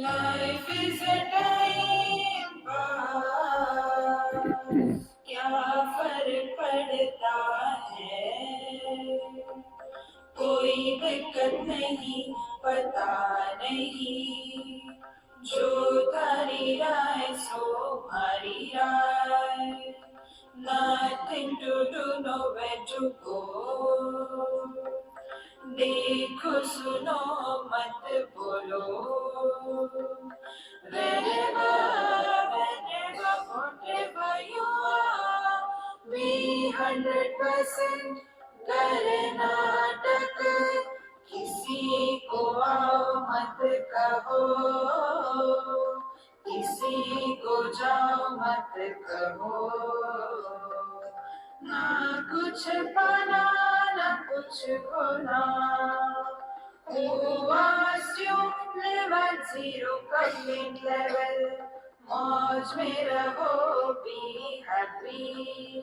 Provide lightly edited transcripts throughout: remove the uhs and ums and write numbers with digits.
Life is a time pass, क्या फर्क पड़ता है, कोई दिक्कत नहीं, पता नहीं, जो थारी राय सो हमारी राय, nothing to do, nowhere to go, देखो सुनो मत बोलो, wherever, whenever, whatever you are, be 100% Karnataka, किसी को आओ मत कहो, किसी को जाओ मत कहो, ना कुछ पाना ना कुछ खोना, who asked you live at zero coming level, मौज में रहो, be happy.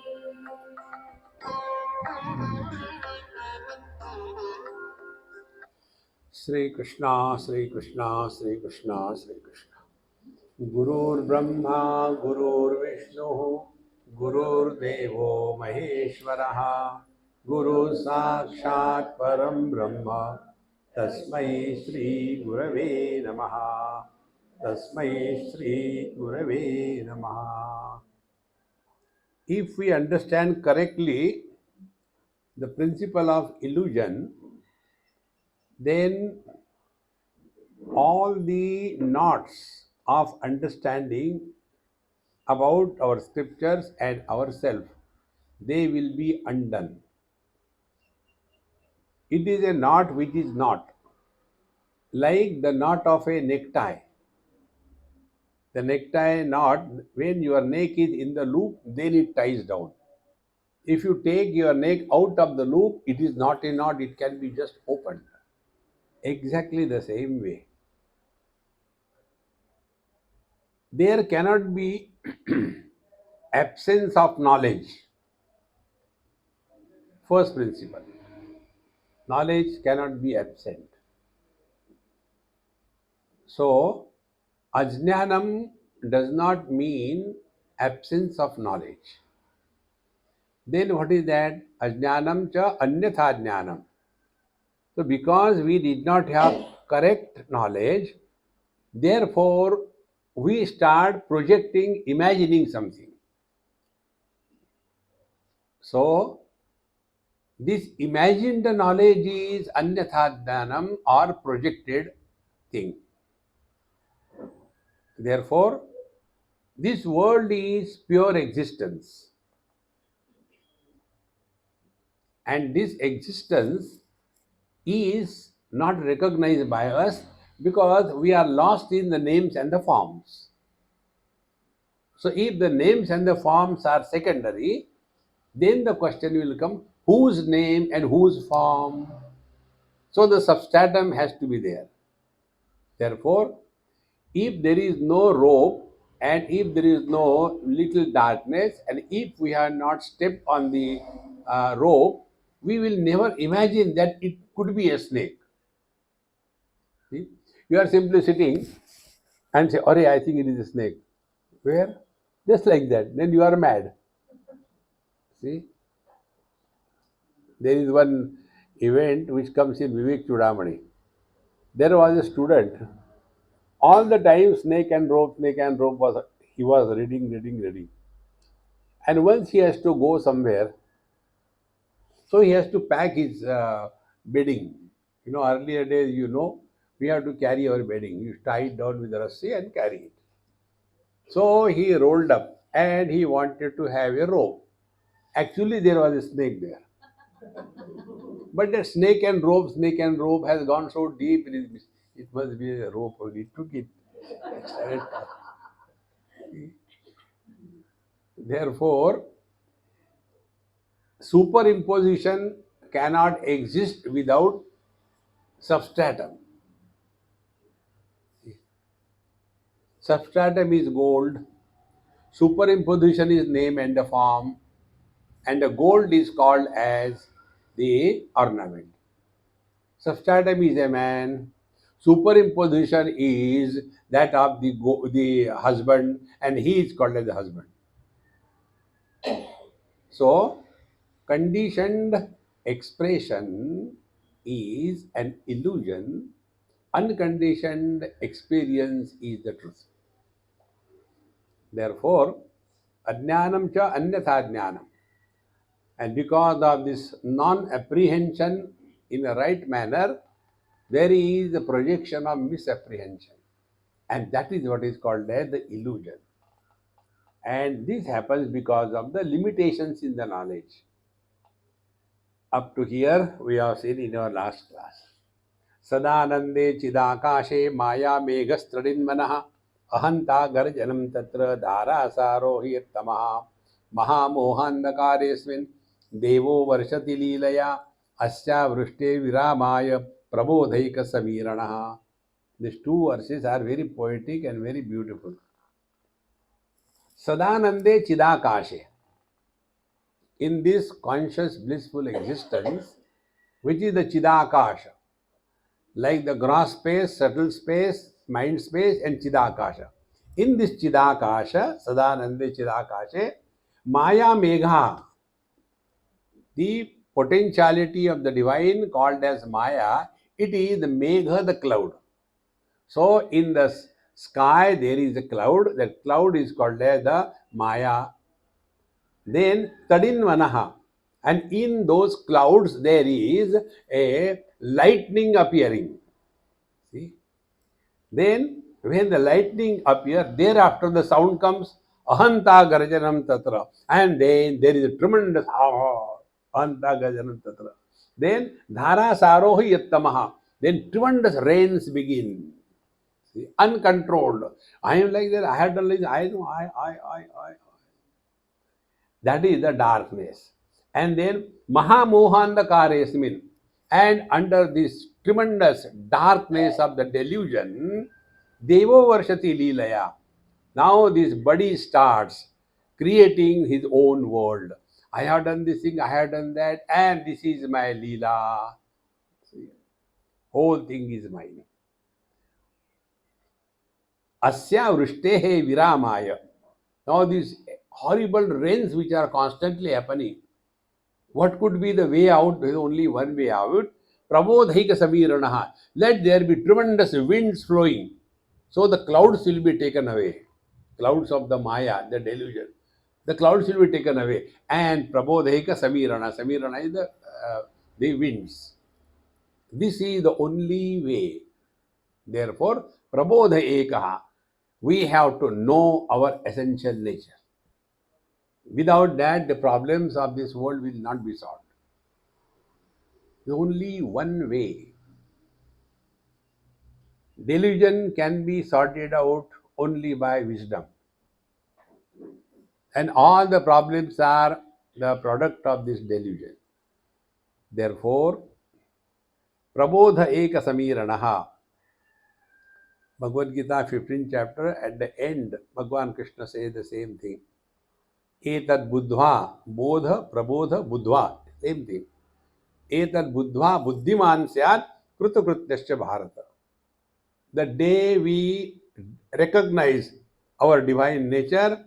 Sri Krishna, Sri Krishna, Sri Krishna, Sri Krishna. Gurur Brahma, Gurur Vishnu, Gurur Devo Maheshwaraha, Guru Sakshat Param Brahma, Tasmai Sri Gurave Namaha, Tasmai Sri Gurave Namaha. If we understand correctly the principle of illusion, then all the knots of understanding about our scriptures and ourselves, they will be undone. It is a knot which is not like the knot of a necktie. The necktie knot, when your neck is in the loop, then it ties down. If you take your neck out of the loop, it is not a knot, it can be just opened. Exactly the same way. There cannot be absence of knowledge. First principle. Knowledge cannot be absent. So, ajnanam does not mean absence of knowledge. Then what is that? Ajnanam cha anyatha jnanam. So, because we did not have correct knowledge, therefore we start projecting, imagining something. So, this imagined knowledge is anyatha jnanam or projected thing. Therefore, this world is pure existence. And this existence is not recognized by us because we are lost in the names and the forms. So, if the names and the forms are secondary, then the question will come, whose name and whose form? So, the substratum has to be there. Therefore, if there is no rope and if there is no little darkness and if we have not stepped on the rope, we will never imagine that it could be a snake. See? You are simply sitting and say, "Arey, I think it is a snake." Where? Just like that. Then you are mad. See? There is one event which comes in Vivek Chudamani. There was a student. All the time, snake and rope was he was reading. And once he has to go somewhere, so he has to pack his bedding. Earlier days, we have to carry our bedding. You tie it down with a rassi and carry it. So he rolled up and he wanted to have a rope. Actually, there was a snake there. But the snake and rope has gone so deep, it must be a rope only. He took it. Started. Therefore, superimposition cannot exist without substratum. Substratum is gold, superimposition is name and the form, and the gold is called as the ornament. Substratum is a man, Superimposition is that of the husband, and he is called as the husband. So, conditioned expression is an illusion, unconditioned experience is the truth. Therefore, ajnanam cha anyatha jnanam. And because of this non apprehension in a right manner, there is a projection of misapprehension. And that is what is called as the illusion. And this happens because of the limitations in the knowledge. Up to here, we have seen in our last class. Sadanande chidakashe maya meghastradinmanaha ahanta garjanam tatra dharasarohi tamaha mahamohandakaresmin devo varshati leelaya asya vrishte viramaya prabodhaika samiranaha. These two verses are very poetic and very beautiful. Sadanande chidakashe. In this conscious blissful existence, which is the chidakasha, like the gross space, subtle space, mind space, and chidakasha. In this chidakasha, sadanande chidakashe, maya megha, the potentiality of the divine called as maya, it is the megha, the cloud. So in the sky there is a cloud, that cloud is called as the maya. Then tadinvanaha, and in those clouds there is a lightning appearing. See? Then, when the lightning appears, thereafter the sound comes, ahanta garjanam tatra, and then there is a tremendous ahanta garjanam tatra. Then, dhara sarohi yattamaha, then tremendous rains begin. See, uncontrolled. I am like that, I have done like that, I know, I. That is the darkness. And then Mahamohandakaresmin. And under this tremendous darkness of the delusion, Devo Varshati Leelaya. Now this body starts creating his own world. I have done this thing, I have done that, and this is my Leela. Whole thing is mine. Asya Vrishtehe Viramaya. Now these horrible rains which are constantly happening, what could be the way out? There is only one way out. Prabodhaika samiranaha. Let there be tremendous winds flowing. So the clouds will be taken away. Clouds of the Maya, the delusion. The clouds will be taken away. And Prabodhaika samirana. Samirana is the winds. This is the only way. Therefore, Prabodha ekaha. We have to know our essential nature. Without that, the problems of this world will not be solved. Only one way. Delusion can be sorted out only by wisdom. And all the problems are the product of this delusion. Therefore, Prabodha Eka Samiranaha. Bhagavad Gita 15th chapter, at the end, Bhagavan Krishna says the same thing. Etad buddhva, bodha, prabodha, buddhva. Same thing. Etad buddhva, buddhiman syat, krutokrutyascha bharata. The day we recognize our divine nature,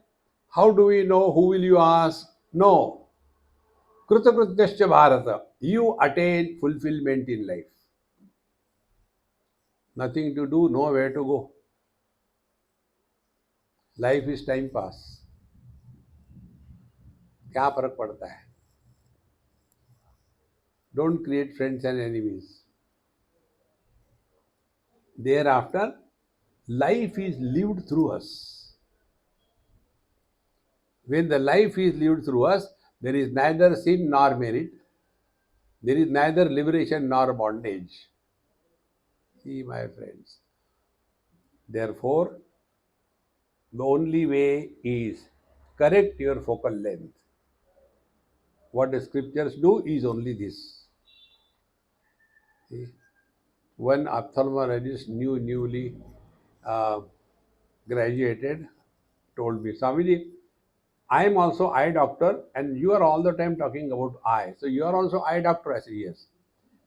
how do we know? Who will you ask? No. Krutokrutyascha bharata. You attain fulfillment in life. Nothing to do, nowhere to go. Life is time pass. क्या फर्क पड़ता है? Don't create friends and enemies. Thereafter, life is lived through us. When the life is lived through us, there is neither sin nor merit. There is neither liberation nor bondage. See, my friends. Therefore, the only way is correct your focal length. What the scriptures do is only this. See? One ophthalmologist, newly graduated, told me, Swamiji, I am also eye doctor and you are all the time talking about eye. So you are also eye doctor? I said, yes.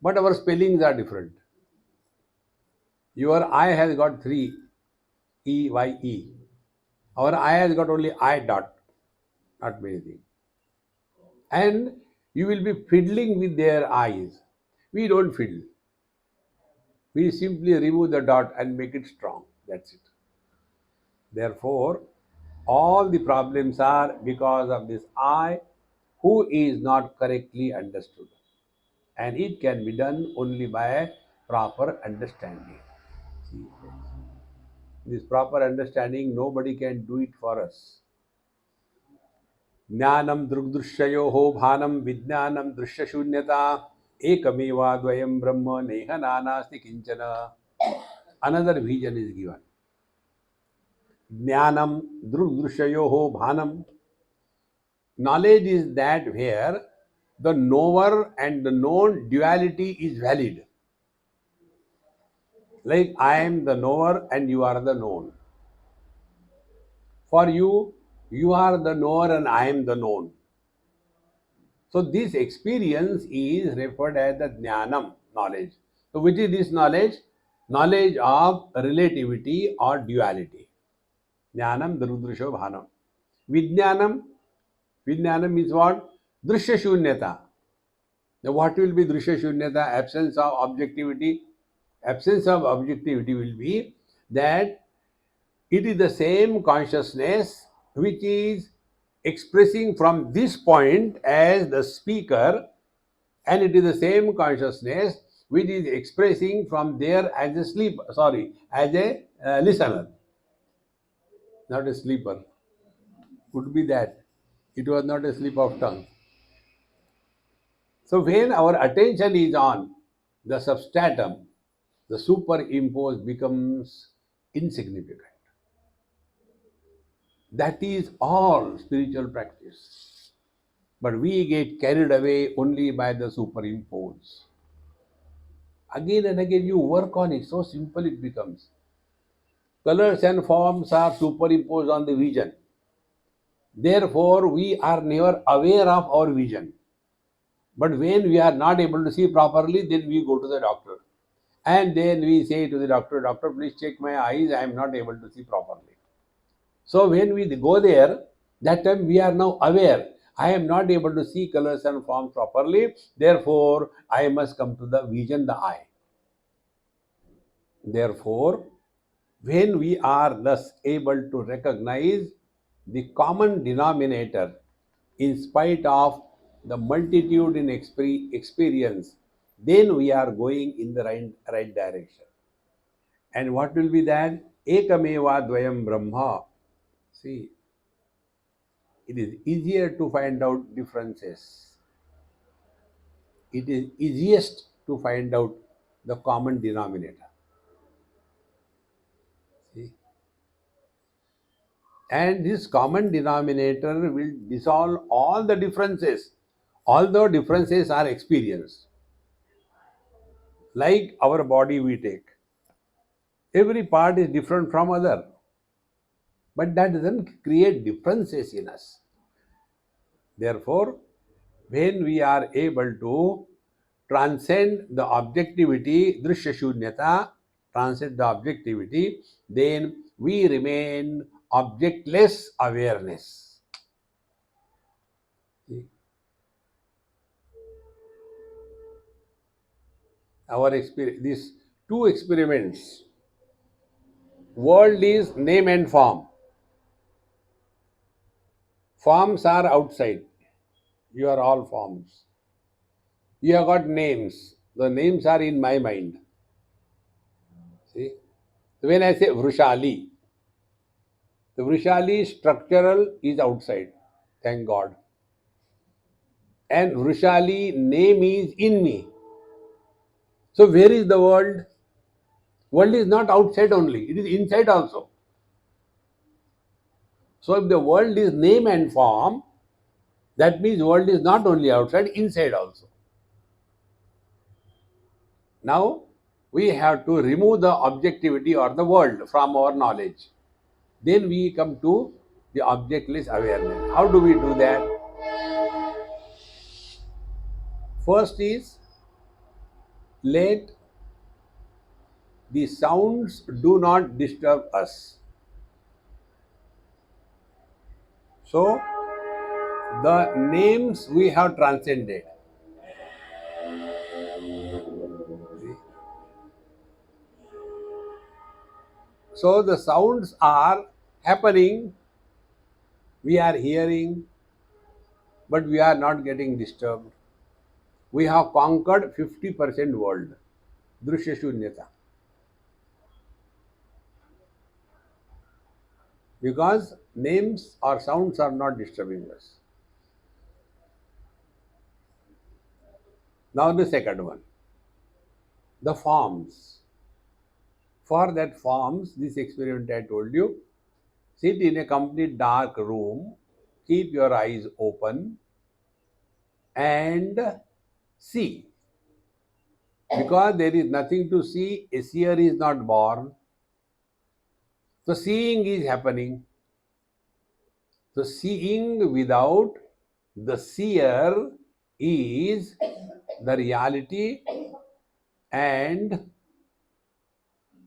But our spellings are different. Your eye has got three E, Y, E. Our eye has got only I dot, not many things. And you will be fiddling with their eyes. We don't fiddle. We simply remove the dot and make it strong. That's it. Therefore, all the problems are because of this I who is not correctly understood. And it can be done only by proper understanding. See, this proper understanding, nobody can do it for us. ज्ञानम दृग्दृश्यो भानम विज्ञानम दृश्य शून्यता एकमेवा द्वयम ब्रह्म नेह नानास्ति किंचन. Another vision is given. Jnanam drugdrushyo bhanam. Knowledge is that where the knower and the known duality is valid. Like I am the knower and you are the known. For you, you are the knower and I am the known. So this experience is referred as the jnanam, knowledge. So which is this knowledge? Knowledge of relativity or duality. Jnanam drugdrusho bhanam. Vijnanam. Vijnanam is what? Drishya shunyata. Now what will be drishya shunyata? Absence of objectivity. Absence of objectivity will be that it is the same consciousness which is expressing from this point as the speaker, and it is the same consciousness which is expressing from there as a sleep, sorry, as a listener, not a sleeper. Could be that it was not a slip of tongue. So when our attention is on the substratum, the superimposed becomes insignificant. That is all spiritual practice. But we get carried away only by the superimpose. Again and again you work on it, so simple it becomes. Colors and forms are superimposed on the vision. Therefore, we are never aware of our vision. But when we are not able to see properly, then we go to the doctor. And then we say to the doctor, Doctor, please check my eyes, I am not able to see properly. So when we go there, that time we are now aware. I am not able to see colors and forms properly, therefore I must come to the vision, the eye. Therefore, when we are thus able to recognize the common denominator in spite of the multitude in experience, then we are going in the right direction. And what will be that? Ekameva dvayam brahma. See, it is easier to find out differences. It is easiest to find out the common denominator. See? And this common denominator will dissolve all the differences, although differences are experienced. Like our body we take. Every part is different from other. But that doesn't create differences in us. Therefore, when we are able to transcend the objectivity, drishya shunyata, transcend the objectivity, then we remain objectless awareness. Our experience, these two experiments, world is name and form. Forms are outside. You are all forms. You have got names. The names are in my mind. See? When I say Vrushali, the Vrushali structural is outside. Thank God. And Vrushali name is in me. So where is the world? World is not outside only, it is inside also. So if the world is name and form, that means world is not only outside, inside also. Now we have to remove the objectivity or the world from our knowledge. Then we come to the objectless awareness. How do we do that? First is let The sounds do not disturb us. So, the names we have transcended. So, the sounds are happening, we are hearing, but we are not getting disturbed. We have conquered 50% world. Drishya Shunyata. Because names or sounds are not disturbing us. Now, the second one, the forms. For that forms, this experiment I told you, sit in a complete dark room, keep your eyes open, and see. Because there is nothing to see, a seer is not born. So, seeing is happening. So, seeing without the seer is the reality, and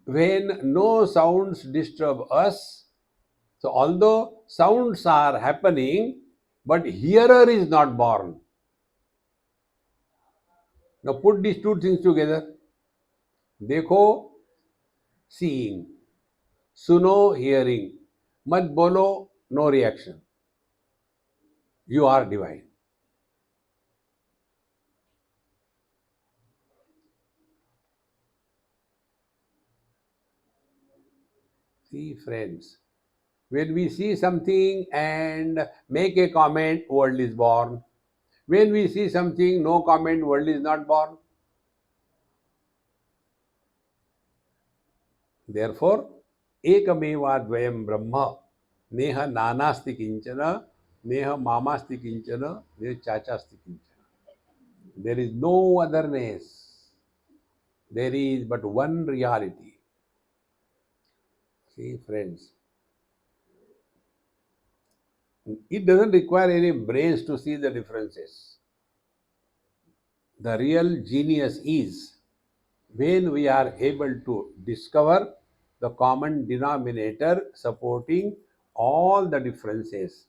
when no sounds disturb us, so although sounds are happening, but hearer is not born. Now put these two things together. देखो seeing, सुनो hearing, मत बोलो no reaction. You are divine. See friends, when we see something and make a comment, world is born. When we see something, no comment, world is not born. Therefore, ekmeva dvayam brahma, neha nanasti kinchana, neha mamasti kinchana, neha chachasti kinchana. There is no otherness. There is but one reality. See, friends, it doesn't require any brains to see the differences. The real genius is when we are able to discover the common denominator supporting all the differences,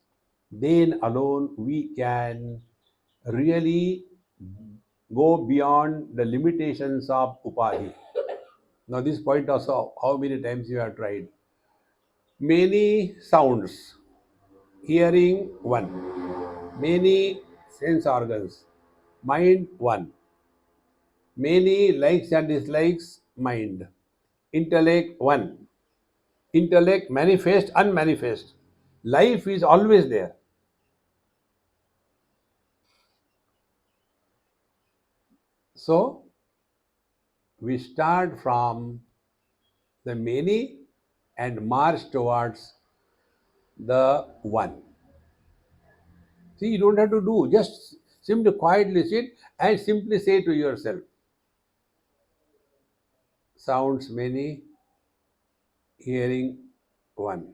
then alone we can really go beyond the limitations of upadhi. Now, this point also, how many times you have tried? Many sounds, hearing one, many sense organs, mind one, many likes and dislikes, mind, intellect one, intellect manifest, unmanifest. Life is always there. So, we start from the many and march towards the one. See, you don't have to do, just simply quietly sit and simply say to yourself, sounds many, hearing one,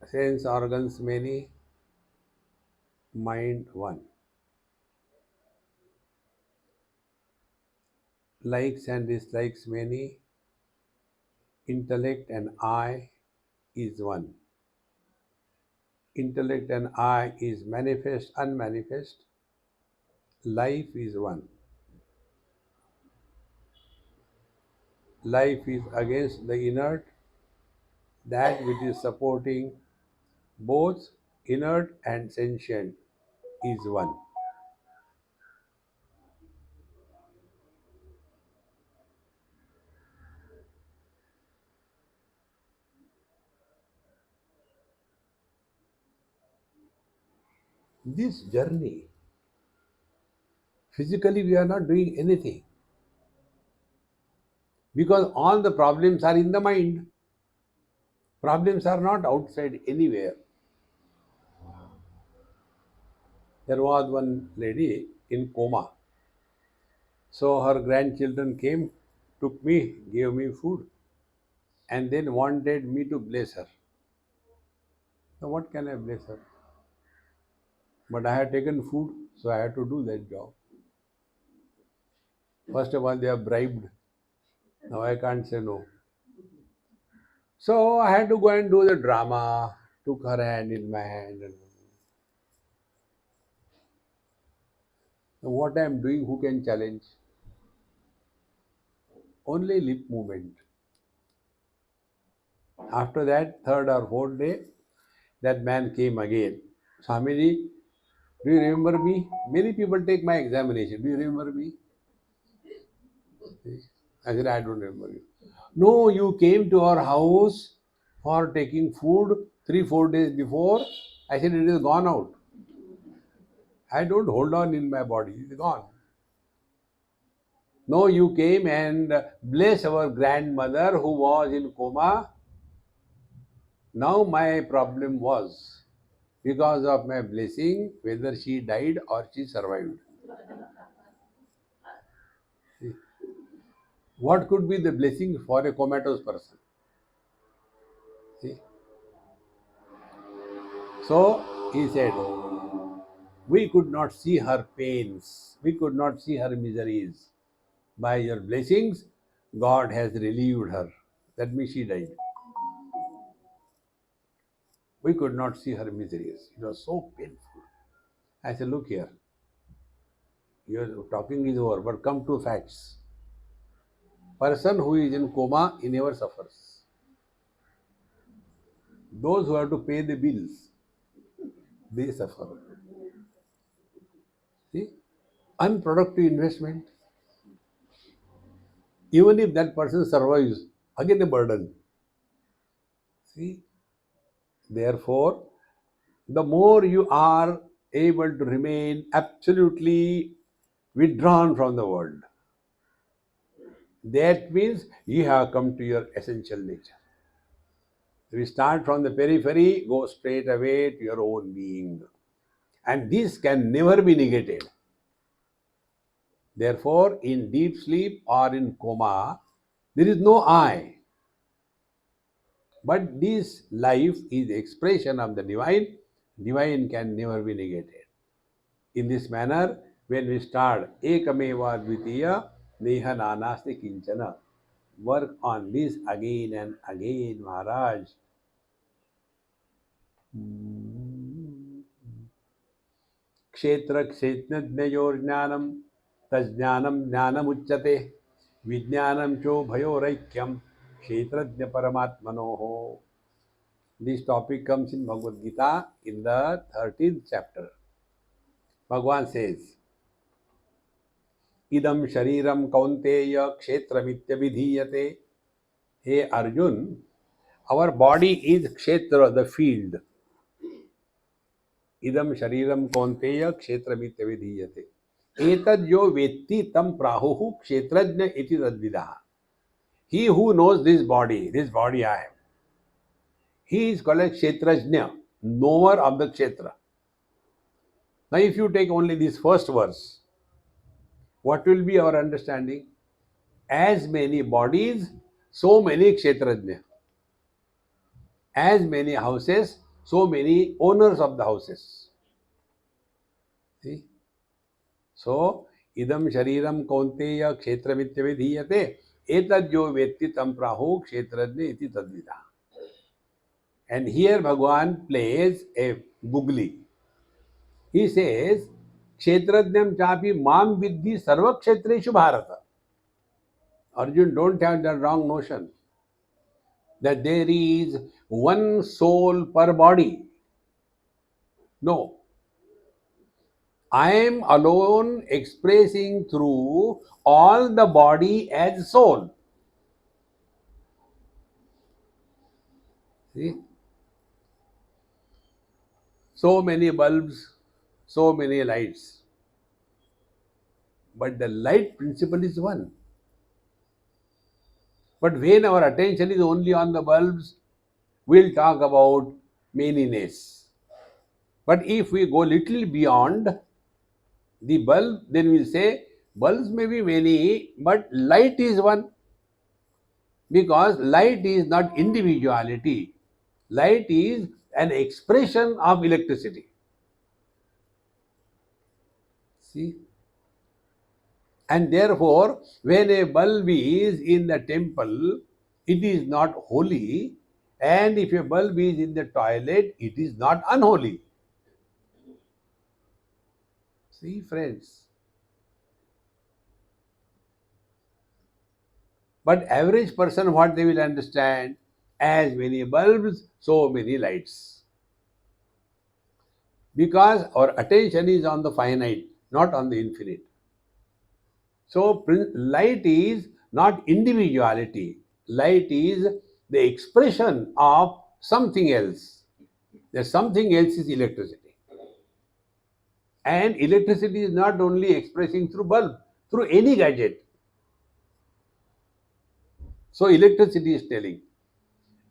sense organs many, mind one, likes and dislikes many, intellect and I is one. Intellect and I is manifest, unmanifest. Life is one. Life is against the inert, that which is supporting both inert and sentient is one. This journey, physically, we are not doing anything because all the problems are in the mind. Problems are not outside anywhere. There was one lady in coma. So her grandchildren came, took me, gave me food, and then wanted me to bless her. So what can I bless her? But I had taken food, so I had to do that job. First of all, they are bribed. Now I can't say no. So I had to go and do the drama. Took her hand in my hand. And what I am doing, who can challenge? Only lip movement. After that, third or fourth day, that man came again. Swamiji, do you remember me? Many people take my examination. Do you remember me? I said, I don't remember you. No, you came to our house for taking food 3 4 days before. I said, it is gone out. I don't hold on in my body. It is gone. No, you came and bless our grandmother who was in coma. Now my problem was because of my blessing whether she died or she survived. What could be the blessing for a comatose person? See? So he said, we could not see her pains, we could not see her miseries. By your blessings, God has relieved her. That means she died. We could not see her miseries. It was so painful. I said, look here, your talking is over, but come to facts. Person who is in coma, he never suffers. Those who have to pay the bills, they suffer. See? Unproductive investment. Even if that person survives, again a burden. See? Therefore, the more you are able to remain absolutely withdrawn from the world, that means you have come to your essential nature. We start from the periphery, go straight away to your own being. And this can never be negated. Therefore, in deep sleep or in coma, there is no I. But this life is the expression of the divine. Divine can never be negated. In this manner, when we start Ekameva Dvitiya Neha Nanasti Kinchana, work on this again and again, Maharaj. क्षेत्र क्षेत्रज्ञयोर्ज्ञानं तज्ज्ञानं ज्ञानमुच्यते विज्ञानं चोभयोरैक्यं क्षेत्रज्ञ परमात्मनोः. This topic comes in Bhagavad Gita in the 13th chapter. Bhagavan says, Idam shariram kaunteya kshetramityavidhiyate. Hey Arjun, our body is kshetra, the field. Idam shariram kaunteya kshetramityavidhiyate. Etad yo vetti tam prahuhu kshetrajna iti tadvidaha. He who knows this body I am, he is called a kshetrajna, knower of the kshetra. Now, if you take only this first verse, what will be our understanding? As many bodies, so many kshetrajna. As many houses, so many owners of the houses. See? So, idam shariram kaunteya kshetramityabhidhiyate etadyo vetti tam praho kshetrajna iti tadvida. And here Bhagavan plays a googly. He says, kshetrajnam chapi mam vidhi sarva kshetreshu bharata. Arjun, don't have that wrong notion that there is one soul per body. No. I am alone expressing through all the body as soul. See? So many bulbs, so many lights. But the light principle is one. But when our attention is only on the bulbs, we'll talk about manyness. But if we go little beyond the bulb, then we'll say bulbs may be many, but light is one. Because light is not individuality. Light is an expression of electricity. See? And therefore, when a bulb is in the temple, it is not holy. And if a bulb is in the toilet, it is not unholy. See, friends. But average person, what they will understand? As many bulbs, so many lights. Because our attention is on the finite, not on the infinite. So light is not individuality. Light is the expression of something else. That something else is electricity. And electricity is not only expressing through bulb, through any gadget. So electricity is telling,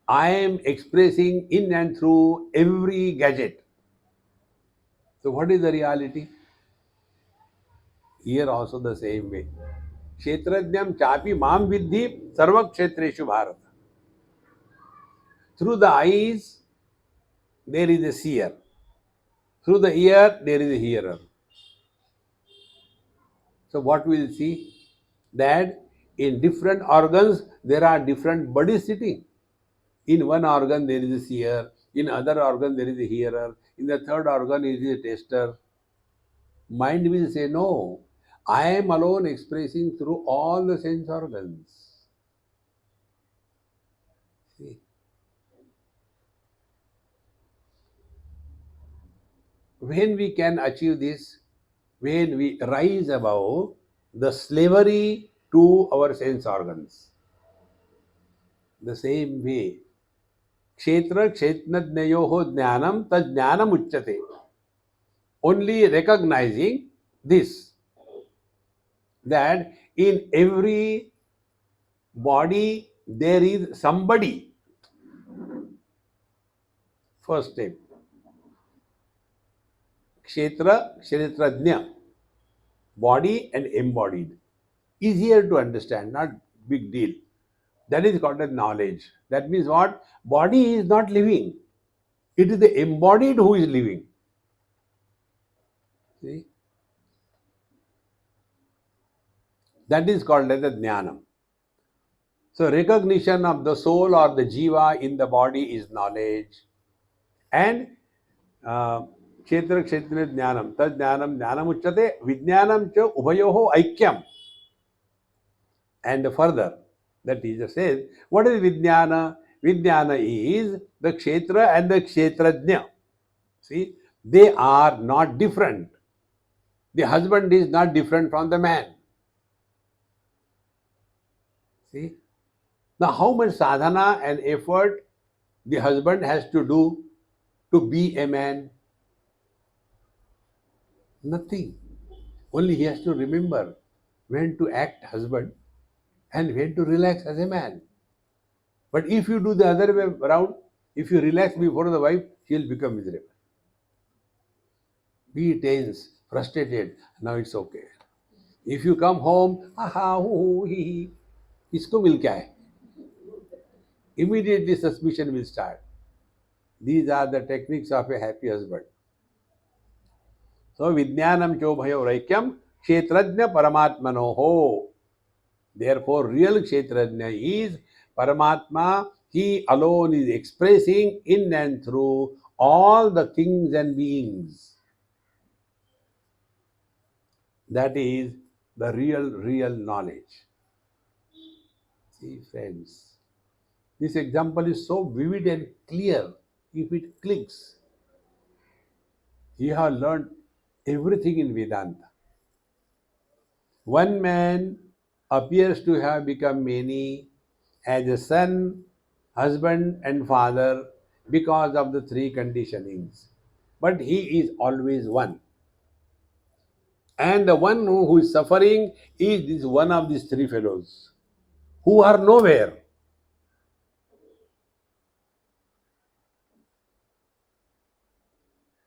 I am expressing in and through every gadget. So what is the reality? Here also the same way. Kshetrajnam chapi mam vidhi sarva kshetreshu bharata. Through the eyes, there is a seer. Through the ear, there is a hearer. So what we will see? That in different organs, there are different bodies sitting. In one organ, there is a seer. In other organ, there is a hearer. In the third organ, there is a taster. Mind will say, no, I am alone expressing through all the sense organs. See? When we can achieve this, when we rise above the slavery to our sense organs, the same way, kshetra kshetnajnayoho jnanam tad jnanam uchyate. Only recognizing this, that in every body there is somebody. First step, kshetra, kshetrajna, body and embodied. Easier to understand, not big deal. That is called as knowledge. That means what? Body is not living. It is the embodied who is living. See? That is called as the jnanam. So recognition of the soul or the jiva in the body is knowledge. And kshetra kshetra jnanam, tad jnanam jnanam uchyate, vijnanam cha ubhayoho aikyam. And further, the teacher says, what is vijnana? Vijnana is the kshetra and the kshetrajna. See, they are not different. The husband is not different from the man. See? Now, how much sadhana and effort the husband has to do to be a man? Nothing. Only he has to remember when to act husband and when to relax as a man. But if you do the other way around, if you relax before the wife, she will become miserable. Be tense, frustrated. Now it's okay. If you come home, aha, hoo, hee, hee, इसको मिल क्या है? Immediately suspicion will start. These are the techniques of a happy husband. So Vijnanam Chobhayo Raikyam Kshetrajna Paramatmanoho. Therefore, real Kshetrajna is Paramatma. He alone is expressing in and through all the things and beings. That is the real knowledge. See, friends, this example is so vivid and clear. If it clicks, you have learned everything in Vedanta. One man appears to have become many as a son, husband, and father because of the three conditionings. But he is always one. And the one who is suffering is this one of these three fellows who are nowhere.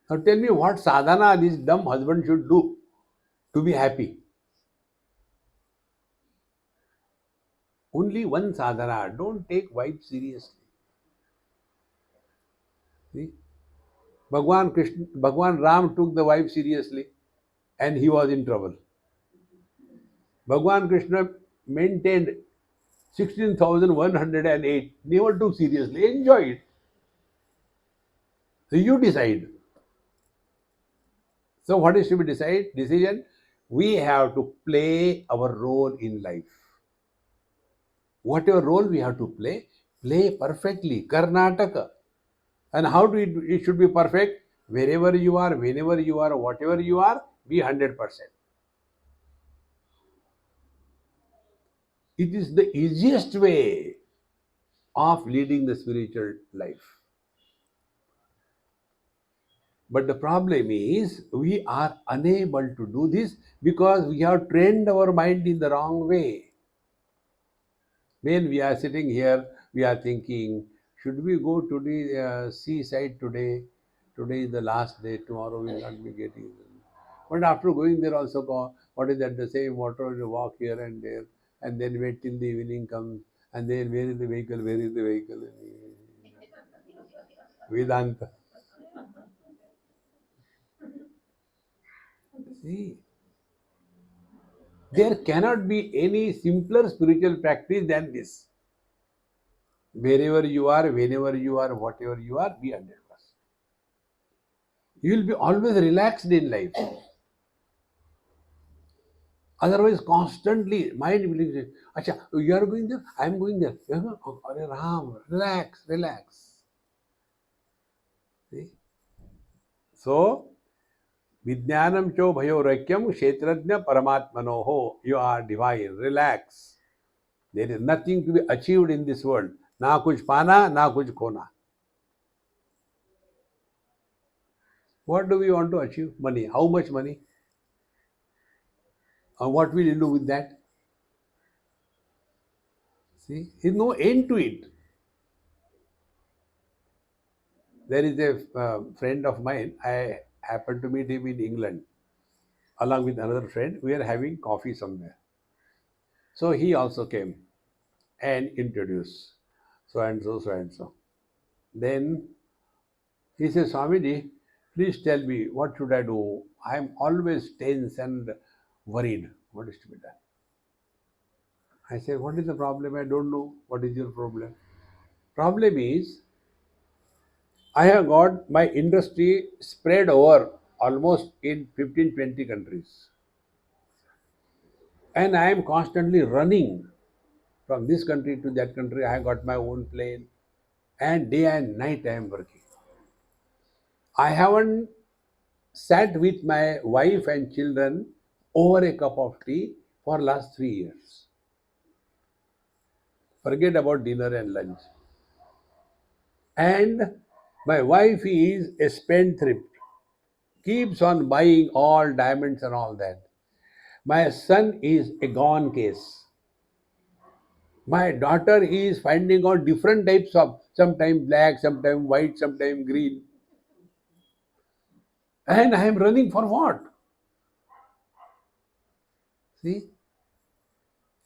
Now tell me what sadhana this dumb husband should do to be happy. Only one sadhana. Don't take wife seriously. See? Bhagwan Ram took the wife seriously and he was in trouble. Bhagwan Krishna maintained 16,108, never took seriously, enjoy it. So you decide. So what is to be decision? We have to play our role in life. Whatever role we have to play perfectly. Karnataka. And how do it should be perfect? Wherever you are, whenever you are, whatever you are, be 100%. It is the easiest way of leading the spiritual life. But the problem is we are unable to do this because we have trained our mind in the wrong way. When we are sitting here, we are thinking, should we go to the seaside today? Today is the last day, tomorrow we will not be getting. But after going there also, what is that? The same water, you walk here and there, and then wait till the evening comes, and then where is the vehicle? Where is the vehicle? Vedanta. See, there cannot be any simpler spiritual practice than this. Wherever you are, whenever you are, whatever you are, be 100%. You will be always relaxed in life. Otherwise, constantly mind will say, Acha, you are going there, I am going there. Arey Ram, relax, relax. See? So, Vijnanam cho bhayo rakyam kshetrajna paramatmanoho. You are divine, relax. There is nothing to be achieved in this world. Na kuch pana, na kuch khona. What do we want to achieve? Money. How much money? And what will you do with that? See, there is no end to it. There is a friend of mine. I happened to meet him in England along with another friend. We are having coffee somewhere. So he also came and introduced so and so, so and so. Then he says, Swamiji, please tell me what should I do? I am always tense and worried. What is to be done? I said, what is the problem? I don't know. What is your problem? Problem is, I have got my industry spread over almost in 15, 20 countries. And I am constantly running from this country to that country. I have got my own plane. And day and night I am working. I haven't sat with my wife and children over a cup of tea for last 3 years. Forget about dinner and lunch. And my wife is a spendthrift, keeps on buying all diamonds and all that. My son is a gone case. My daughter is finding out different types of, sometimes black, sometimes white, sometimes green. And I am running for what? See?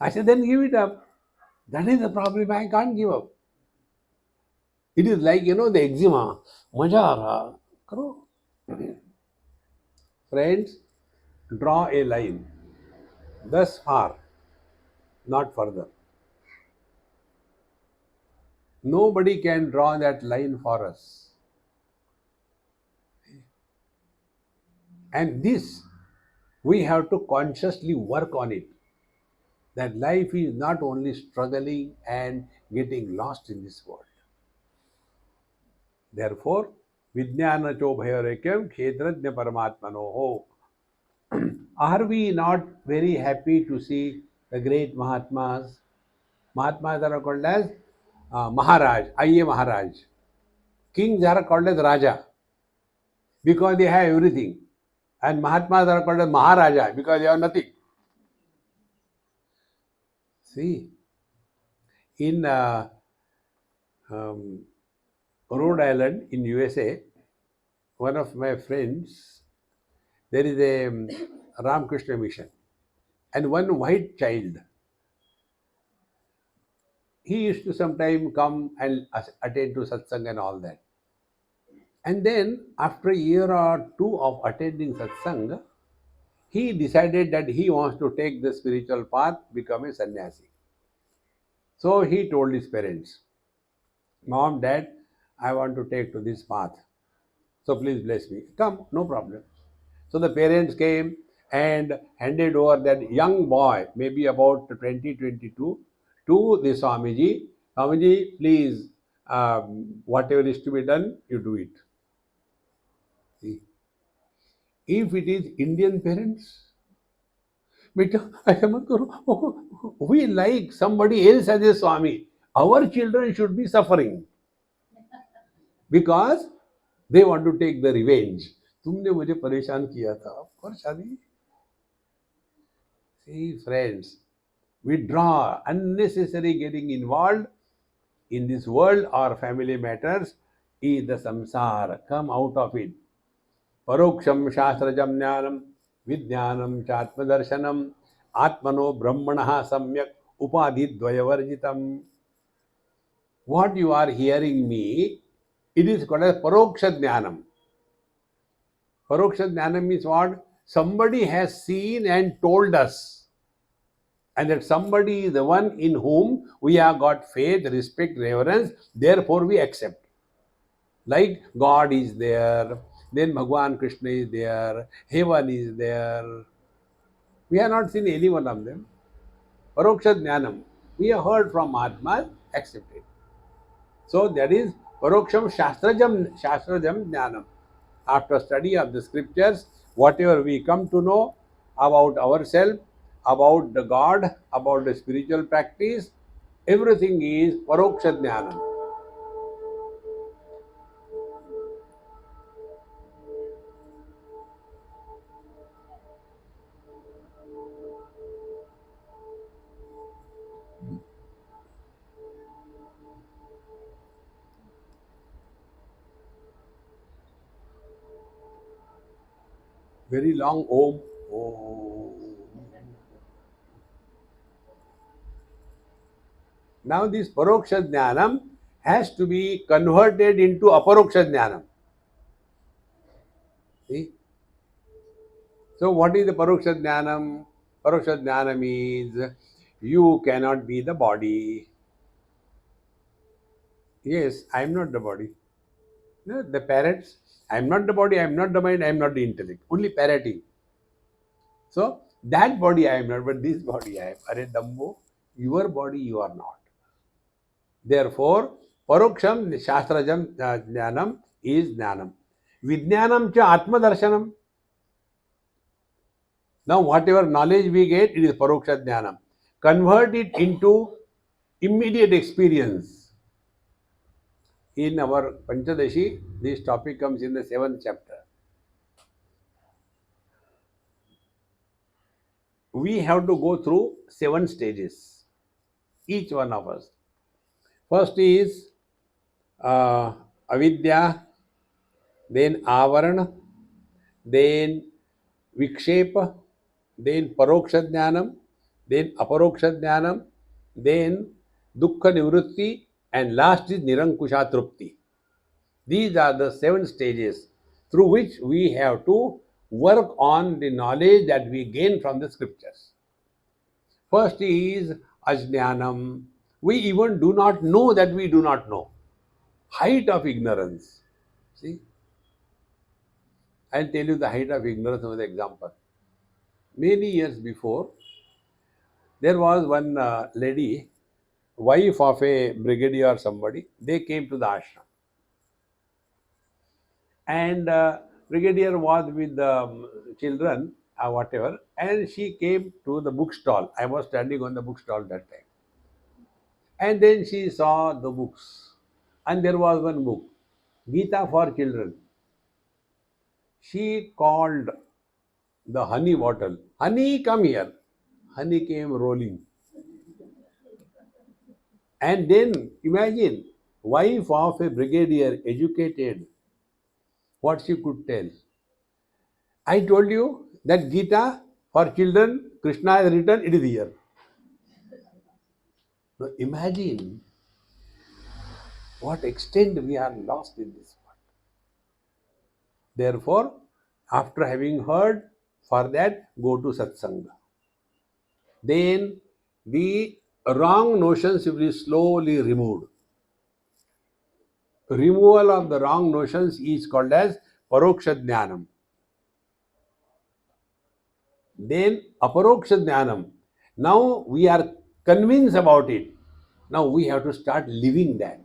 I said, then give it up. That is the problem. I can't give up. It is like, the eczema. Maja aa raha. Karo. Friends, draw a line. Thus far, not further. Nobody can draw that line for us. And this, we have to consciously work on it. That life is not only struggling and getting lost in this world. Therefore, Vijnana cho bhayorekyam kshetrajna paramatmanoho. Are we not very happy to see the great Mahatmas? Mahatmas are called as Maharaj, I.A. Maharaj. Kings are called as Raja because they have everything. And Mahatmas are called as Maharaja because they have nothing. See, in um, Rhode Island in USA, one of my friends, there is a Ramakrishna mission, and one white child. He used to sometime come and attend to satsang and all that. And then, after a year or two of attending satsang, he decided that he wants to take the spiritual path, become a sannyasi. So he told his parents, Mom, Dad, I want to take to this path. So please bless me. Come, no problem. So the parents came and handed over that young boy, maybe about 20, 22, to the Swamiji. Swamiji, please, whatever is to be done, you do it. See, if it is Indian parents, beta, ऐसा मत करो. We like somebody else as a Swami. Our children should be suffering because they want to take the revenge. तुमने मुझे परेशान किया था और शादी. See, friends, withdraw unnecessary getting involved in this world or family matters is the samsara. Come out of it. Paroksham shastrajam jnanam vidyanam chatmadarshanam atmano brahmanaha samyak upadhi dvayavarjitam. What you are hearing me, it is called as paroksha jnanam. Paroksha jnanam means what? Somebody has seen and told us, and that somebody is the one in whom we have got faith, respect, reverence, therefore we accept. Like God is there, then Bhagwan Krishna is there, heaven is there. We have not seen any one of them. Paroksha Jnanam. We have heard from Mahatma, accepted. So that is Paroksham Shastrajam Jnanam. After study of the scriptures, whatever we come to know about ourselves, about the God, about the spiritual practice, everything is Paroksha Jnanam. Very long Om. Om. Now this Paroksha Jnanam has to be converted into Aparoksha Jnanam. See? So what is the Paroksha Jnanam? Paroksha Jnanam is you cannot be the body. Yes, I am not the body. No, the parrots, I am not the body, I am not the mind, I am not the intellect. Only parroting. So that body I am not, but this body I am. Are Dambo, your body you are not. Therefore, Paroksham Shastrajam Jnanam is Jnanam. Vijnanam cha Atma Darshanam. Now, whatever knowledge we get, it is Paroksha Jnanam. Convert it into immediate experience. In our Panchadashi, this topic comes in the 7th chapter. We have to go through 7 stages, each one of us. First is Avidya, then Avarana, then Vikshepa, then Paroksha Jnanam, then Aparoksha Jnanam, then Dukkha Nivrutti, and last is Nirankusha Trupti. These are the 7 stages through which we have to work on the knowledge that we gain from the scriptures. First is Ajnanam. We even do not know that we do not know. Height of ignorance. See, I'll tell you the height of ignorance with an example. Many years before, there was one lady, wife of a brigadier or somebody. They came to the ashram, and brigadier was with the children or whatever, and she came to the bookstall. I was standing on the bookstall that time, and then she saw the books, and there was one book, Gita for Children. She called the honey bottle, honey, come here. Honey came rolling. And then imagine, wife of a brigadier, educated, what she could tell. I told you that Gita for children, Krishna has written, it is here. Now imagine what extent we are lost in this world. Therefore, after having heard For that, go to satsanga. Then the wrong notions will be slowly removed. Removal of the wrong notions is called as paroksha jnanam. Then aparoksha jnanam. Now we are convinced about it. Now we have to start living that.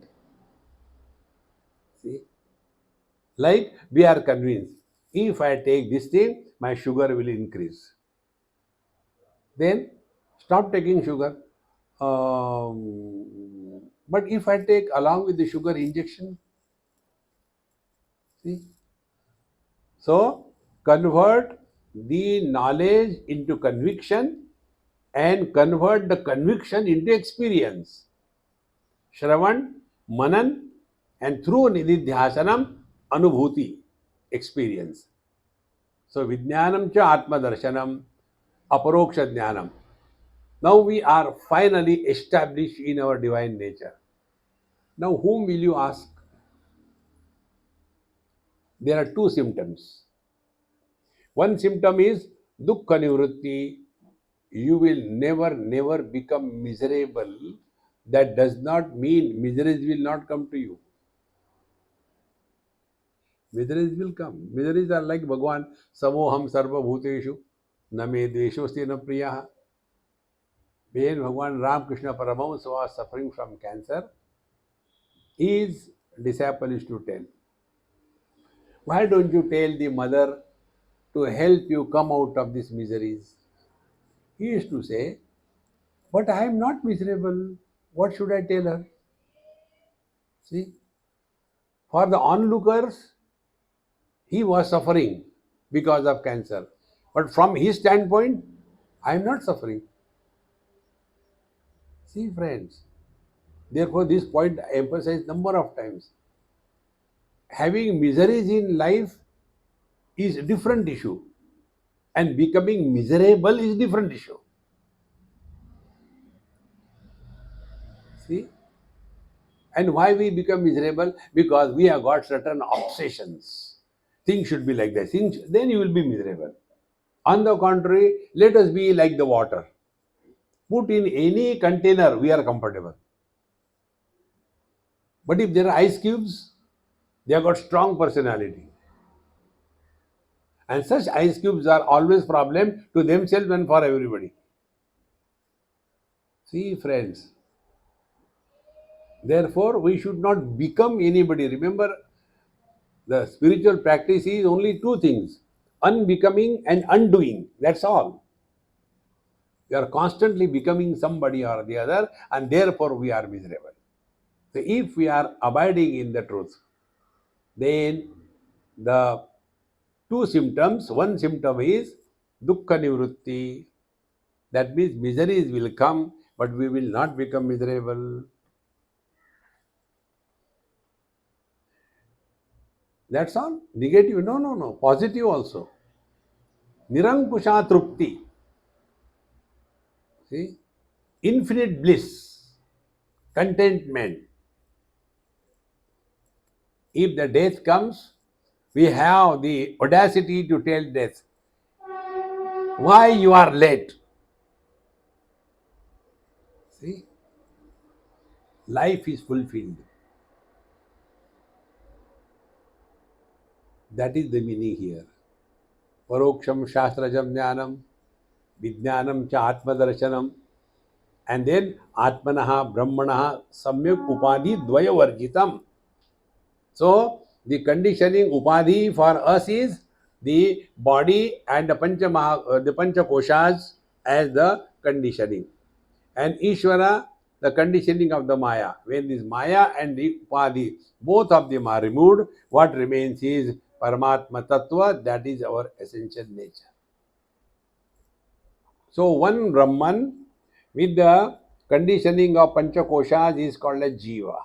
See? Like we are convinced, if I take this thing, my sugar will increase. Then stop taking sugar. But if I take along with the sugar injection, see? So convert the knowledge into conviction and convert the conviction into experience. Shravan, Manan, and through Nididhyasanam, Anubhuti, experience. So Vijnanam cha Atma Darshanam, Aparoksha Jnanam. Now we are finally established in our divine nature. Now whom will you ask? There are two symptoms. One symptom is dukkha nivritti. You will never become miserable. That does not mean miseries will not come to you. Miseries will come. Miseries are like Bhagwan, Samoham Sarva Bhuteshu, Name Dveshosti na Priyaha. When Bhagwan Ramakrishna Paramahamsa was suffering from cancer, his disciple used to tell, why don't you tell the mother to help you come out of these miseries? He used to say, but I am not miserable. What should I tell her? See, for the onlookers, he was suffering because of cancer. But from his standpoint, I am not suffering. See, friends, therefore, this point I emphasize number of times. Having miseries in life is a different issue, and becoming miserable is different issue. See, and why we become miserable? Because we have got certain obsessions. Things should be like that. Then you will be miserable. On the contrary, let us be like the water. Put in any container, we are comfortable. But if there are ice cubes, they have got strong personality. And such ice cubes are always problem to themselves and for everybody. See, friends, therefore we should not become anybody. Remember, the spiritual practice is only two things: unbecoming and undoing. That's all. We are constantly becoming somebody or the other, and therefore we are miserable. So if we are abiding in the truth, then the two symptoms, one symptom is dukkha nivritti. That means miseries will come, but we will not become miserable. That's all. Negative? No, no, no. Positive also. Nirankusha trupti. See? Infinite bliss. Contentment. If the death comes, we have the audacity to tell death, why you are late? See? Life is fulfilled. That is the meaning here. Paroksham shastrajam jnanam, vijnanam cha atmadarshanam, and then atmanaha brahmanaha samyak upadhi dvaya varjitam. So the conditioning upadhi for us is the body and the pancha koshas as the conditioning, and Ishvara the conditioning of the Maya. When this Maya and the upadhi both of them are removed, what remains is Paramatma Tattva, that is our essential nature. So one Brahman with the conditioning of pancha koshas is called as Jiva.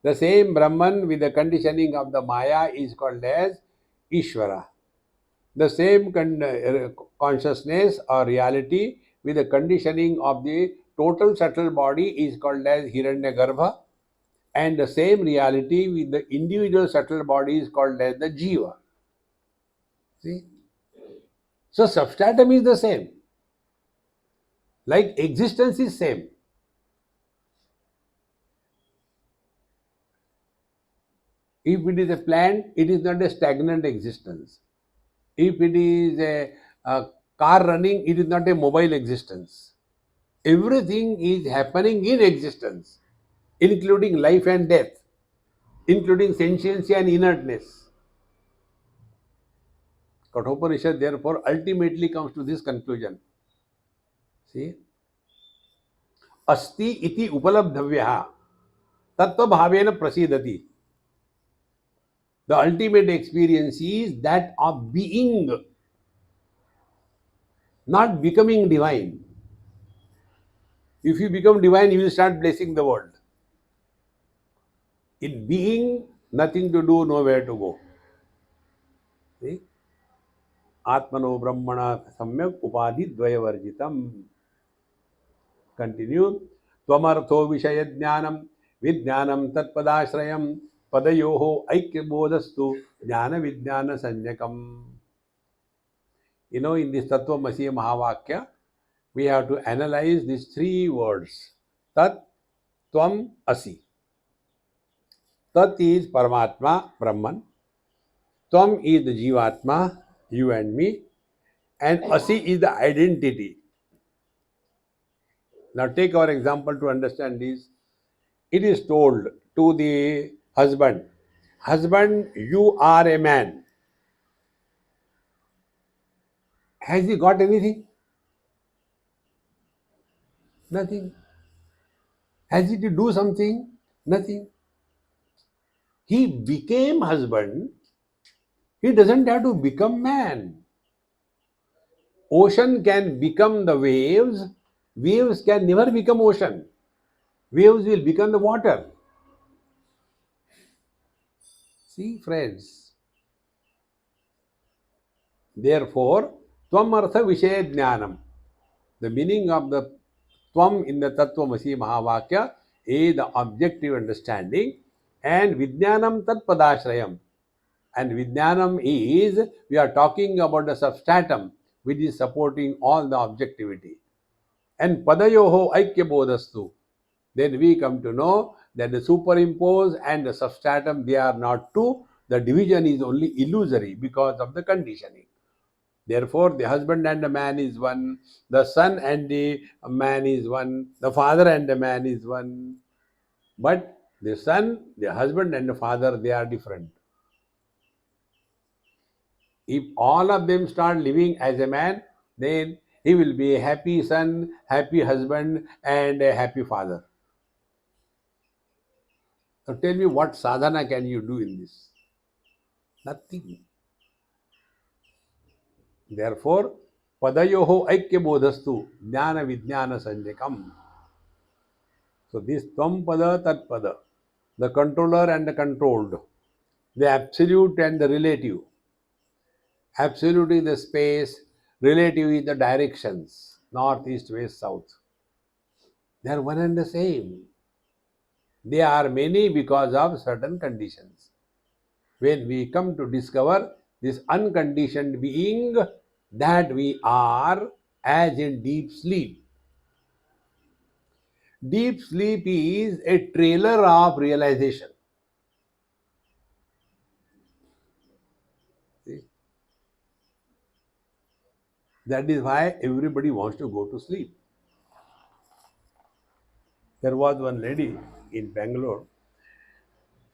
The same Brahman with the conditioning of the Maya is called as Ishvara. The same consciousness or reality with the conditioning of the total subtle body is called as Hiranyagarbha, and the same reality with the individual subtle body is called as the Jiva. See? So substratum is the same, like existence is same. If it is a plant, it is not a stagnant existence. If it is a car running, it is not a mobile existence. Everything is happening in existence, including life and death, including sentiency and inertness. Kathopanishad therefore ultimately comes to this conclusion. See, अस्ति इति उपलब्धव्यः तत्वभावेन प्रसीदति. The ultimate experience is that of being, not becoming divine. If you become divine, you will start blessing the world. In being, nothing to do, nowhere to go. See? Atmano Brahmana Samyak Upadhi Dvayavarjitam. Continue. Tvamartho Vishaya Jnanam Vidnanam Tatpadashrayam Padayoho Aikyabodhastu Jnana Vidnana Sanyakam. In this Tatvamasi Mahavakya, we have to analyze these three words. Tat, Tvam, Asi. Tat is Paramatma, Brahman. Tvam is the Jivatma, you and me. And Asi is the identity. Now take our example to understand this. It is told to the husband, husband, you are a man. Has he got anything? Nothing. Has he to do something? Nothing. He became husband. He doesn't have to become man. Ocean can become the waves. Waves can never become ocean. Waves will become the water. See, friends. Therefore, Tvam Artha Vishaya Jnanam. The meaning of the Tvam in the Tattvamasi Mahavakya is the objective understanding, and Vijnanam Tat Padashrayam. And Vijnanam is, we are talking about the substratum which is supporting all the objectivity. And Padayoho Aikya Bodhastu. Then we come to know that the superimpose and the substratum, they are not two. The division is only illusory because of the conditioning. Therefore, the husband and the man is one, the son and the man is one, the father and the man is one. But the son, the husband and the father, they are different. If all of them start living as a man, then he will be a happy son, happy husband, and a happy father. So tell me, what sadhana can you do in this? Nothing. Therefore, Padayoho Aikya Bodhastu Jnana Vijnana Sanjakam. So this Tvam Pada Tat Pada, the controller and the controlled, the absolute and the relative. Absolute is the space, relative is the directions, north, east, west, south. They are one and the same. They are many because of certain conditions. When we come to discover this unconditioned being that we are, as in deep sleep. Deep sleep is a trailer of realization. See? That is why everybody wants to go to sleep. There was one lady in Bangalore.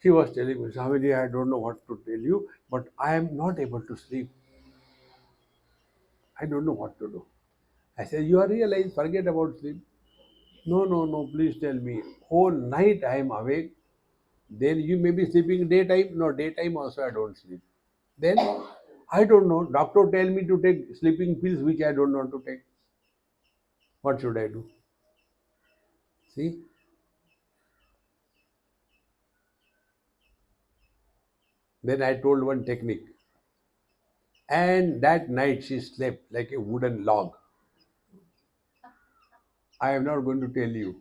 She was telling me, Swamiji, I don't know what to tell you, but I am not able to sleep. I don't know what to do. I said, you are realized, forget about sleep. No, no, no, please tell me. Whole night I am awake. Then you may be sleeping daytime. No, daytime also I don't sleep. Then I don't know. Doctor tell me to take sleeping pills which I don't want to take. What should I do? See? Then I told one technique. And that night she slept like a wooden log. I am not going to tell you.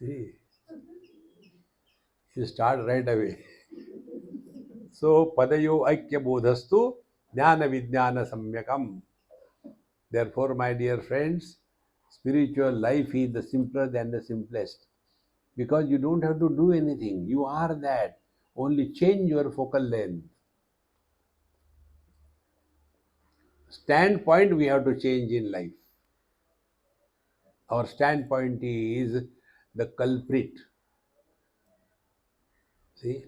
See, you start right away. So, Padayo Aikya Bodhastu Jnana Vijnana Samyakam. Therefore, my dear friends, spiritual life is the simpler than the simplest because you don't have to do anything. You are that. Only change your focal length. Standpoint we have to change in life. Our standpoint is the culprit. See,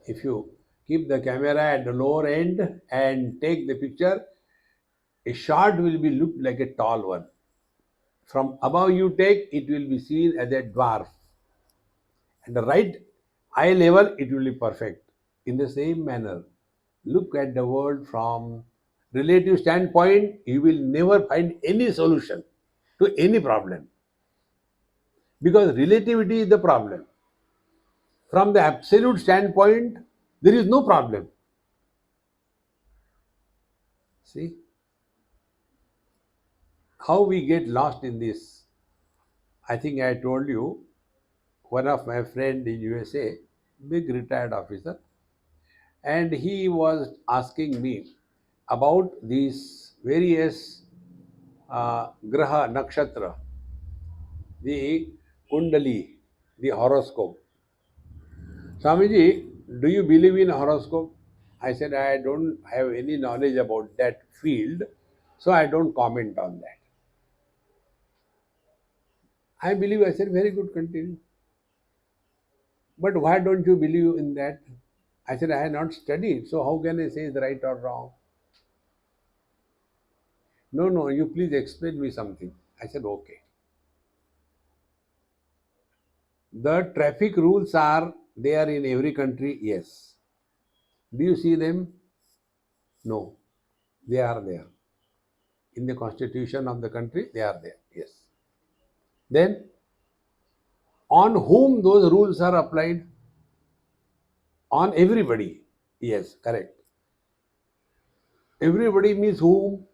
if you keep the camera at the lower end and take the picture, a short will be looked like a tall one. From above you take, it will be seen as a dwarf. At the right eye level, it will be perfect. In the same manner, look at the world from relative standpoint, you will never find any solution to any problem because relativity is the problem. From the absolute standpoint, there is no problem. See how we get lost in this. I think I told you one of my friend in USA, big retired officer, and he was asking me about these various graha nakshatra, the kundali, the horoscope. Swamiji, do you believe in horoscope? I said, I don't have any knowledge about that field, so I don't comment on that. I believe, I said, very good, continue. But why don't you believe in that? I said, I have not studied, so how can I say it's right or wrong? No, no, you please explain me something. I said, okay. The traffic rules are there in every country, yes. Do you see them? No, they are there. In the constitution of the country, they are there, yes. Then, on whom those rules are applied? On everybody. Yes, correct. Everybody means whom?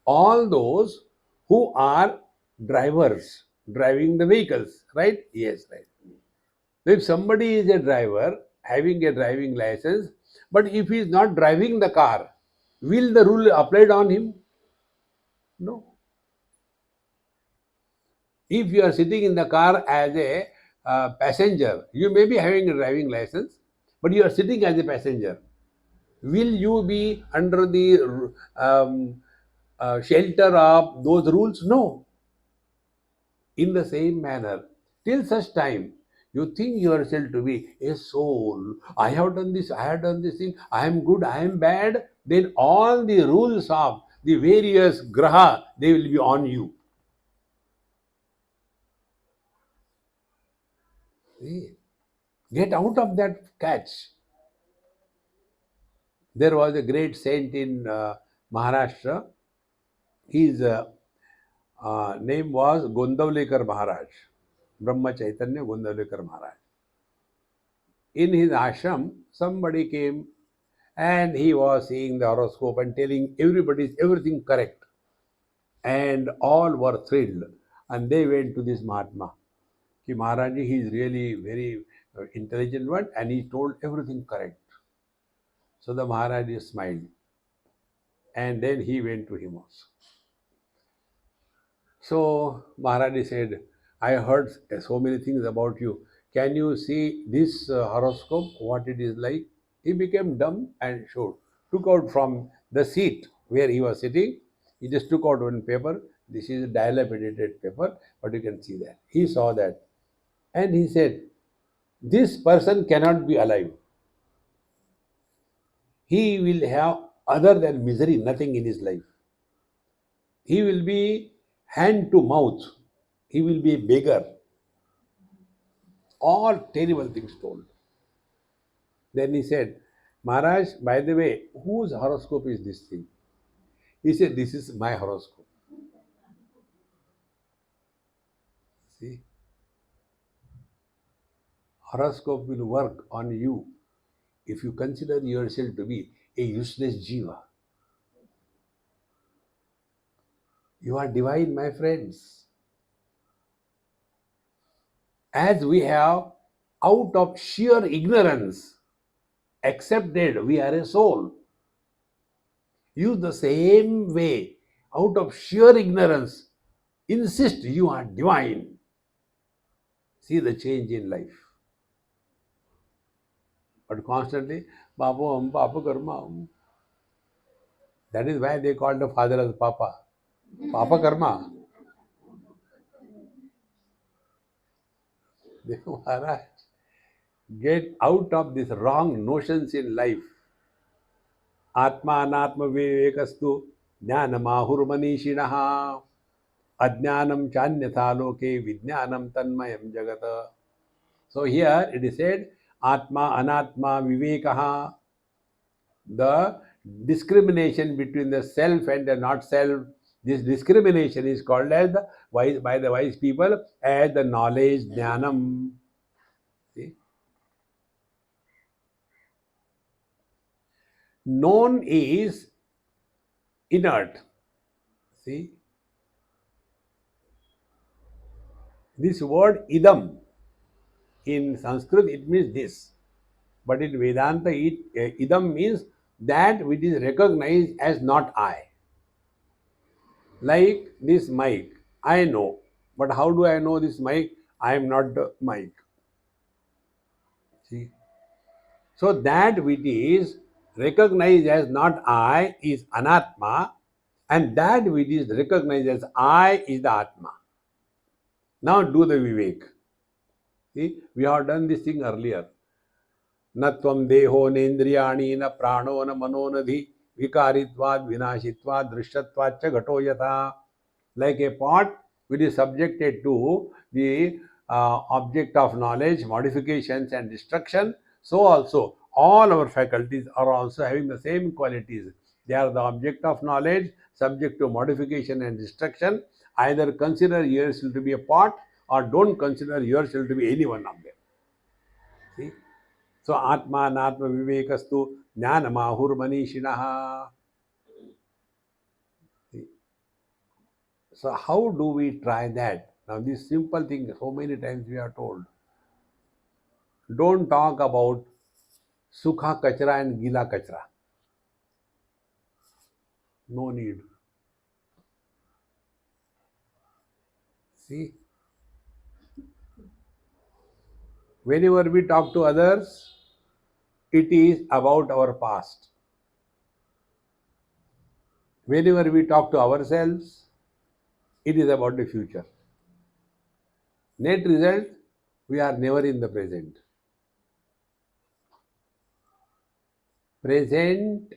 All those who are drivers, driving the vehicles, right? Yes, right. If somebody is a driver having a driving license, but if he is not driving the car, will the rule applied on him? No. If you are sitting in the car as a passenger, you may be having a driving license, but you are sitting as a passenger. Will you be under the shelter of those rules? No. In the same manner, till such time you think yourself to be a soul, I have done this, I have done this thing, I am good, I am bad, then all the rules of the various graha they will be on you. See? Get out of that catch. There was a great saint in Maharashtra. His name was Gondavlekar Maharaj, Brahma Chaitanya Gondavlekar Maharaj. In his ashram, somebody came and he was seeing the horoscope and telling everybody everything correct. And all were thrilled. And they went to this Mahatma. Ki Maharaji, he is really very intelligent one and he told everything correct. So the Maharaji smiled. And then he went to him also. So Maharaji said, I heard so many things about you. Can you see this horoscope, what it is like? He became dumb and showed. Took out from the seat where he was sitting, he just took out one paper. This is a dilapidated paper, but you can see that. He saw that. And he said, this person cannot be alive. He will have other than misery, nothing in his life. He will be hand to mouth. He will be a beggar. All terrible things told. Then he said, Maharaj, by the way, whose horoscope is this thing? He said, this is my horoscope. See, horoscope will work on you if you consider yourself to be a useless jiva. You are divine, my friends. As we have, out of sheer ignorance, accepted we are a soul. You the same way, out of sheer ignorance, insist you are divine. See the change in life. But constantly, Babu, Papa Karma. That is why they call the father as Papa. Papa Karma. Maharaj, get out of these wrong notions in life. Atma anatma vivekastu jnanamahurmanishinaha ajnanam chanyatha loke vijnanam tanmayam jagata. So here it is said Atma anatma vivekaha, the discrimination between the self and the not self. This discrimination is called as the wise, by the wise people, as the knowledge jnanam. See? Known is inert. See, this word idam in Sanskrit it means this, but in Vedanta idam means that which is recognized as not I. Like this mic, I know, but how do I know this mic? I am not the mic. See, so that which is recognized as not I is anatma, and that which is recognized as I is the atma. Now do the vivek. See, we have done this thing earlier. न त्वं देहो नेन्द्रियाणि न प्राणो न मनो न धि विकारित्वाद् विनाशित्वाद् दृश्यत्वाच्च घटो यथा. Like a pot which is subjected to the object of knowledge, modifications and destruction, so also all our faculties are also having the same qualities. They are the object of knowledge, subject to modification and destruction. Either consider yourself to be a pot or don't consider yourself to be any one of them. See? So Atma Natma Vivekastu Jnana Mahur Manishinaha. So how do we try that? Now this simple thing, so many times we are told. Don't talk about Sukha Kachra and Gila Kachra. No need. See? Whenever we talk to others, it is about our past. Whenever we talk to ourselves, it is about the future. Net result, we are never in the present. Present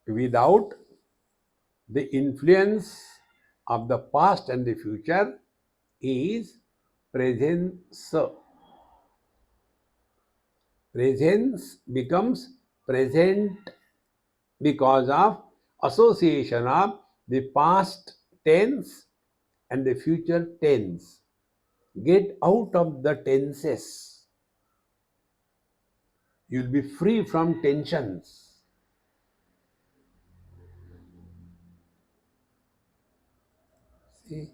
without the influence of the past and the future is presence. Presence becomes present because of association of the past tense and the future tense. Get out of the tenses. You will be free from tensions. See?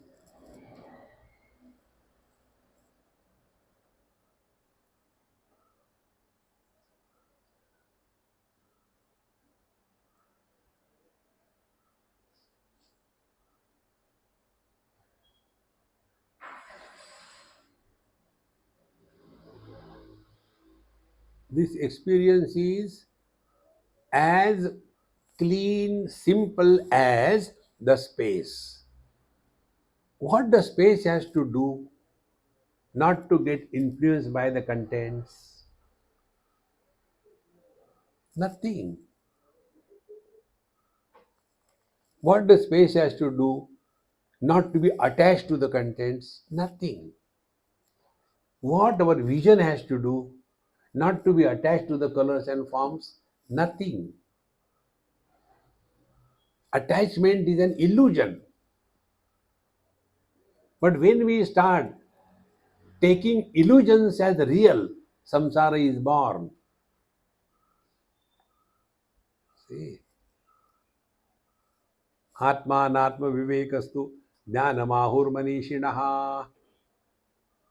This experience is as clean, simple as the space. What the space has to do, not to get influenced by the contents. Nothing. What the space has to do, not to be attached to the contents. Nothing. What our vision has to do, not to be attached to the colors and forms. Nothing. Attachment is an illusion. But when we start taking illusions as real, samsara is born. See? Atma Natma Vivekastu Jnanamahur Manishinaha.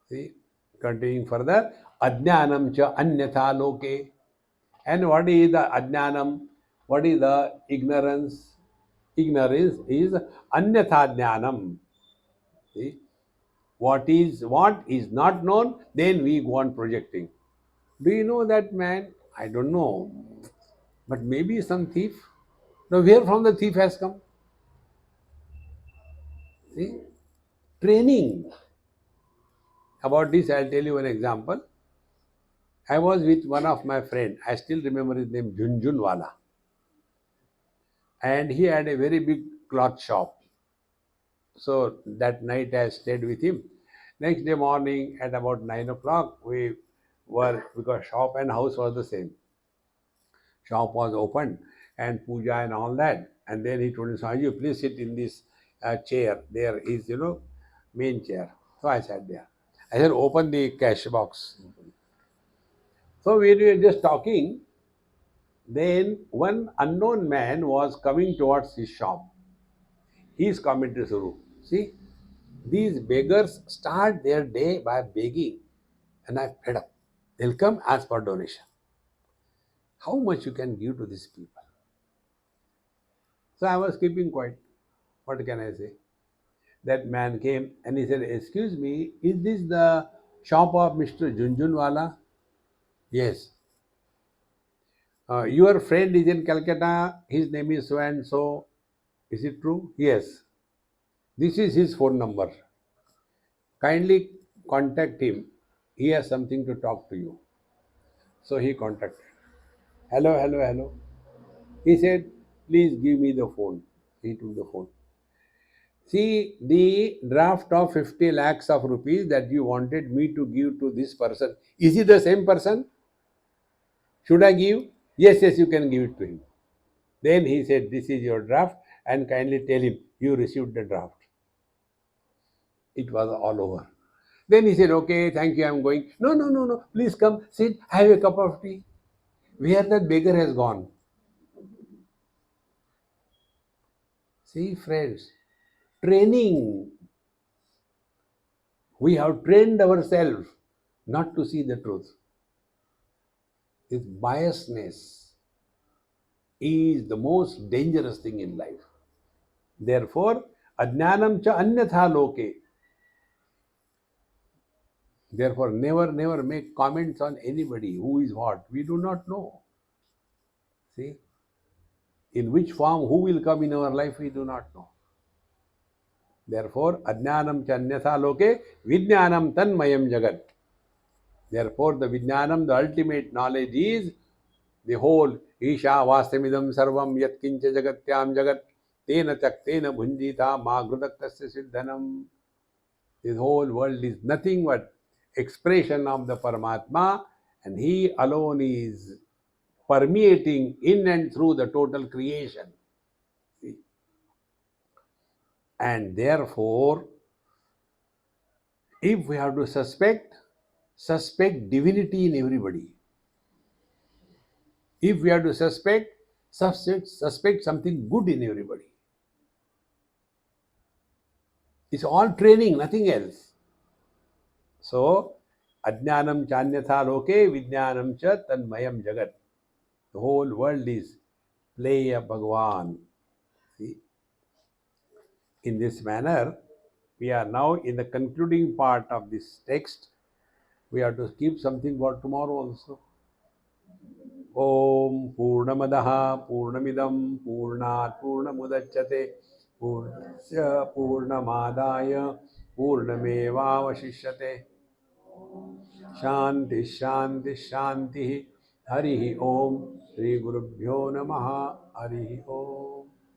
See? Continuing further, Ajnanam cha anyatha loke. And what is the ajnanam? What is the ignorance? Ignorance is anyatha jnanam. See? What is not known, then we go on projecting. Do you know that man? I don't know. But maybe some thief. Now where from the thief has come? See? Training. About this, I'll tell you an example. I was with one of my friend. I still remember his name, Junjunwala. And he had a very big cloth shop. So that night I stayed with him. Next day morning at about 9 o'clock, we were, because shop and house was the same. Shop was open and puja and all that. And then he told me, Swami, please sit in this chair. There is, main chair. So I sat there. I said, open the cash box. So we were just talking. Then one unknown man was coming towards his shop. He is coming to Suru. See, these beggars start their day by begging, and I fed up. They'll come ask for donation. How much you can give to these people? So I was keeping quiet. What can I say? That man came and he said, excuse me, is this the shop of Mr. Junjunwala? Yes. Your friend is in Calcutta. His name is so and so. Is it true? Yes. This is his phone number. Kindly contact him. He has something to talk to you. So he contacted. Hello, hello, hello. He said, please give me the phone. He took the phone. See, the draft of 50 lakhs of rupees that you wanted me to give to this person, is he the same person? Should I give? Yes, yes, you can give it to him. Then he said, this is your draft, and kindly tell him you received the draft. It was all over. Then he said, okay, thank you, I'm going. No, no, no, no, please come, sit, have a cup of tea. Where that beggar has gone? See, friends, training. We have trained ourselves not to see the truth. This biasness is the most dangerous thing in life. Therefore, ajnanam cha anyatha loke. Therefore, never, never make comments on anybody who is what. We do not know. See, in which form who will come in our life, we do not know. Therefore, ajnanam cha anyatha loke, vijnanam tanmayam jagat. Therefore, the vijnanam, the ultimate knowledge is the whole Isha Vastamidam Sarvam Yatkincha Jagatyam Jagat Tena Chaktena Bhunjita Magrudaktasya Siddhanam. This whole world is nothing but expression of the Paramatma, and he alone is permeating in and through the total creation. See? And therefore, if we have to suspect divinity in everybody. If we have to suspect something good in everybody. It's all training, nothing else. So, ajnanam chanyatha loke vijnanam cha tanmayam jagat. The whole world is play of Bhagavan. See? In this manner, we are now in the concluding part of this text. We have to keep something for tomorrow also. Om Purnamadaha Purnamidam Purnat Purnamudachyate Purnasya Purnamadaya Purnamevavashishyate. शांति शांति शांति हरि ओम श्री गुरुभ्यो नमः हरि ओम.